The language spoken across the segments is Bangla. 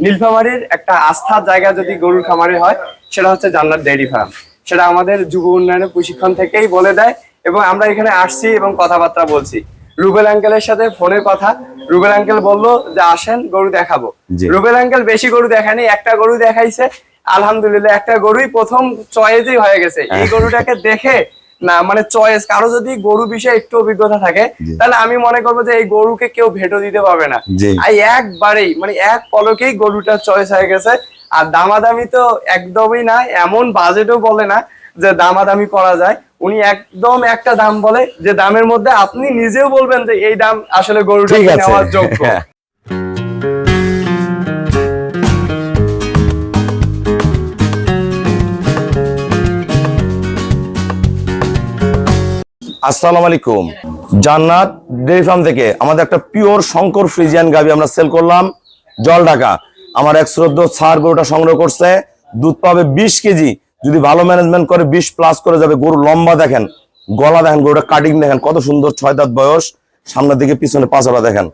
নীলফামারীর একটা আস্থার জায়গা যদি গরুর খামারে হয় সেটা হচ্ছে জান্নাত ডেইরি ফার্ম। সেটা আমাদের যুব উন্নয়নের প্রশিক্ষণ থেকেই বলে দেয় এবং আমরা এখানে আসছি এবং কথাবার্তা বলছি। রুবেল আঙ্কেলের সাথে ফোনে কথা, রুবেল আঙ্কেল বললো যে আসেন গরু দেখাবো। রুবেল আঙ্কেল বেশি গরু দেখায়নি, একটা গরু দেখাইছে। আলহামদুলিল্লাহ একটা গরুই প্রথম চয়েসই হয়ে গেছে। এই গরুটাকে দেখে না মানে চয়েস, কারো যদি গরু বিষয়ে একটু অভিজ্ঞতা থাকে তাহলে আমি মনে করবো যে এই গরুকে কেউ ভেটো দিতে পারবে না। একবারেই মানে এক পলকেই গরুটা চয়েস হয়ে গেছে। আর দামাদামি তো একদমই না, এমন বাজেটও বলে না যে দামাদামি করা যায়। উনি একদম একটা দাম বলে যে দামের মধ্যে আপনি নিজেও বলবেন যে এই দাম আসলে গরুটা নেওয়ার যোগ্য। আসসালামু আলাইকুম। জান্নাত ডেইরি ফার্ম থেকে আমাদের একটা পিওর শঙ্কর ফ্রিজিয়ান গাভী আমরা সেল করলাম জল ঢাকা। আমার এক শ্রদ্ধ স্যার গরুটা সংগ্রহ করছে, দুধ পাবে 20 কেজি, যদি ভালো ম্যানেজমেন্ট করে 20 প্লাস করে যাবে। গরু লম্বা দেখেন, গলা দেখেন, গরুটা কাটিং দেখেন কত সুন্দর, 6 দাঁত বয়স, সামনের দিকে পিছনে পাঁচড়া দেখেন।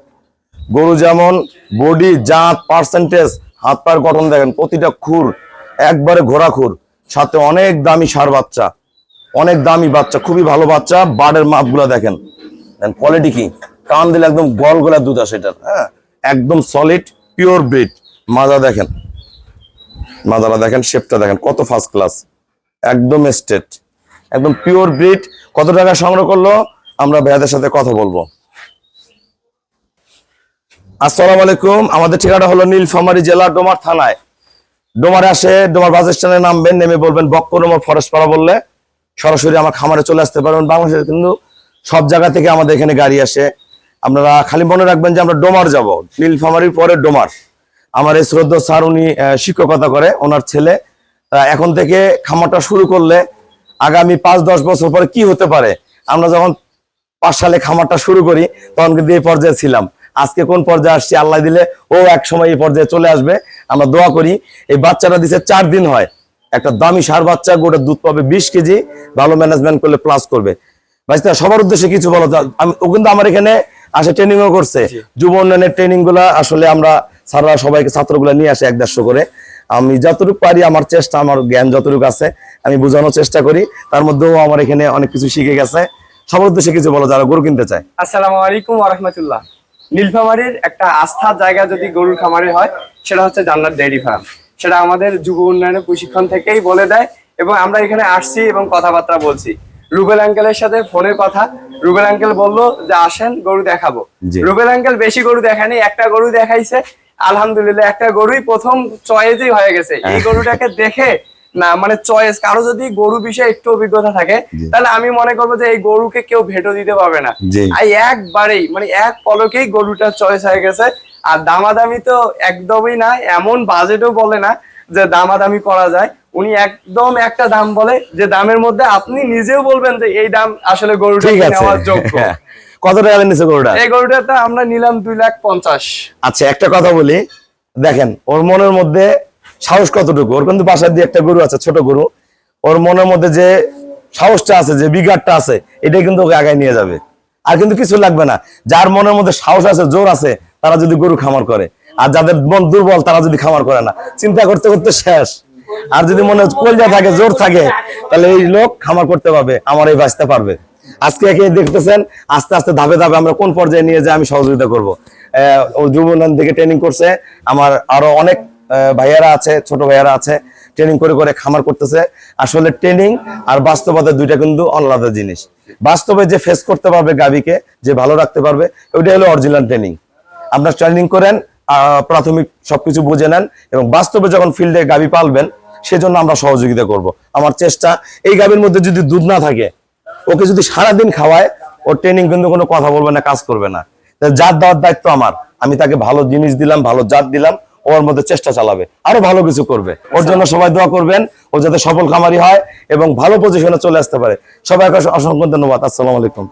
গরু যেমন বডি জাত পার্সেন্টেজ, হাত পায়ের গঠন দেখেন, প্রতিটা খুর একবারে ঘোড়া খুর, সাথে অনেক দামি ষাঁড় বাচ্চা, অনেক দামি বাচ্চা, খুবই ভালো বাচ্চা। বার্ডের মাপগুলা দেখেন, কোয়ালিটি কি, কান দিলে একদম গল গলা দুধ আসে এটা। হ্যাঁ, একদম সলিড পিওর ব্রিড। মাজা দেখেন, মাজারা দেখেন, শেপটা দেখেন কত ফার্স্ট ক্লাস, একদম স্টেট, একদম পিওর ব্রিড। কত টাকা সংগ্রহ করলো আমরা ভাইয়াদের সাথে কথা বলবো। আসসালামু আলাইকুম। আমাদের ঠিকানা হলো নীলফামারী জেলা ডোমার থানায়। ডোমারে আসে, ডোমার বাস স্ট্যান্ডে নামবেন, নেমে বলবেন বক্কর ফরেস্ট পাড়া, বললে সরাসরি আমার খামারে চলে আসতে পারবেন। বাংলাদেশের কিন্তু সব জায়গা থেকে আমাদের এখানে গাড়ি আসে। আপনারা খালি মনে রাখবেন যে আমরা ডোমার যাব, নীলফামারীর পরে ডোমার। আমার এই শ্রদ্ধা স্যার উনি শিক্ষকতা করে, ওনার ছেলে। এখন থেকে খামারটা শুরু করলে আগামী 5-10 বছর পরে কি হতে পারে, আমরা যখন 5 সালে খামারটা শুরু করি তখন কিন্তু এই পর্যায়ে ছিলাম। আজকে কোন পর্যায়ে আসছি আল্লাহ দিলে ও এক সময় এই পর্যায়ে চলে আসবে, আমরা দোয়া করি। এই বাচ্চাটা দিছে 4 দিন হয়, একটা দামি ষাঁড় বাচ্চা, গোটা দুধ পাবে 20 কেজি, ভালো ম্যানেজমেন্ট করলে প্লাস করবে। ভাইস্তা সবার উদ্দেশ্যে কিছু বলো। ও কিন্তু আমার এখানে আসে, ট্রেনিংও করছে। যুব উন্নয়নের ট্রেনিং গুলা আসলে আমরা স্যাররা সবাইকে, ছাত্রগুলা নিয়ে আসে 1-150 করে। আমি যতটুকু পারি, আমার চেষ্টা, আমার জ্ঞান যতটুকু আছে আমি বোঝানোর চেষ্টা করি। তার মধ্যেও আমার এখানে অনেক কিছু শিখে গেছে। সবার উদ্দেশ্যে কিছু বলো যারা গরু কিনতে চায়। আসসালামু আলাইকুম ওয়া রাহমাতুল্লাহ। নীলফামারীর একটা আস্থার জায়গা যদি গরুর খামারে হয় সেটা হচ্ছে জান্নাত ডেইরি ফার্ম। সেটা আমাদের যুব উন্নয়নের প্রশিক্ষণ থেকেই বলে দেয় এবং আমরা এখানে আসছি এবং কথাবার্তা বলছি। রুবেল আঙ্কেলের সাথে ফোনে কথা, রুবেল আঙ্কেল বললো যে আসেন গরু দেখাবো। রুবেল আঙ্কেল বেশি গরু দেখায়নি, একটা গরু দেখাইছে। আলহামদুলিল্লাহ একটা গরুই প্রথম চয়েসই হয়ে গেছে। এই গরুটাকে দেখে না মানে চয়েস, কারো যদি গরু বিষয়ে একটু অভিজ্ঞতা থাকে তাহলে আমি মনে করবো যে এই গরুকে কেউ ভেটো দিতে পারবে না। একবারেই মানে এক পলকেই গরুটা চয়েস হয়ে গেছে। আর দামাদামি তো একদমই না, এমন বাজেটও বলে না যে দামাদামি করা যায়। উনি একদম একটা দাম বলে যে দামের মধ্যে আপনি নিজেও বলবেন যে এই দাম আসলে গরুটা নেওয়ার যোগ্য। কত টাকা নিছে গরুটা? এই গরুটা আমরা নিলাম 2,50,000। আচ্ছা, একটা কথা বলি, দেখেন ওর মনের মধ্যে সাহস কতটুকু। ওর কিন্তু বাসার দিয়ে একটা গরু আছে, ছোট গরু। ওর মনের মধ্যে যে সাহসটা আছে, যে বিগারটা আছে, এটাই কিন্তু ওকে আগায় নিয়ে যাবে। আর কিন্তু কিছু লাগবে না। যার মনের মধ্যে সাহস আছে, জোর আছে, তারা যদি গরু খামার করে, আর যাদের মন দুর্বল তারা যদি খামার করে না, চিন্তা করতে করতে শেষ। আর যদি মনে কলজা থাকে, জোর থাকে, তাহলে এই লোক খামার করতে পারবে, আমার এই বাঁচতে পারবে। আজকে একে দেখতেছেন, আস্তে আস্তে ধাপে ধাপে আমরা কোন পর্যায়ে নিয়ে যাই আমি সহযোগিতা করবো। ও যুব উন্নয়ন থেকে ট্রেনিং করছে, আমার আরো অনেক ভাইয়ারা আছে, ছোট ভাইয়ারা আছে, ট্রেনিং করে করে খামার করতেছে। আসলে ট্রেনিং আর বাস্তবতা দুইটা কিন্তু আলাদা জিনিস। বাস্তবে যে ফেস করতে পারবে গাভীকে, যে ভালো রাখতে পারবে, ওইটাই হলো অরিজিনাল ট্রেনিং। আপনার ট্রেনিং করেন, প্রাথমিক সবকিছু বুঝে নেন, এবং বাস্তবে যখন ফিল্ডে গাভী পালবেন সেজন্য আমরা সহযোগিতা করব। আমার চেষ্টা, এই গাভীর মধ্যে যদি দুধ না থাকে, ওকে যদি সারাদিন খাওয়ায়, ওর ট্রেনিং কিন্তু কোনো কথা বলবে না, কাজ করবে না। জাত দেওয়ার দায়িত্ব আমার, আমি তাকে ভালো জিনিস দিলাম, ভালো জাত দিলাম, ওর মধ্যে চেষ্টা চালাবে, আরো ভালো কিছু করবে। ওর জন্য সবাই দোয়া করবেন, ও যাতে সফল খামারি হয় এবং ভালো পজিশনে চলে আসতে পারে। সবাইকে অসংখ্য ধন্যবাদ। আসসালামু আলাইকুম।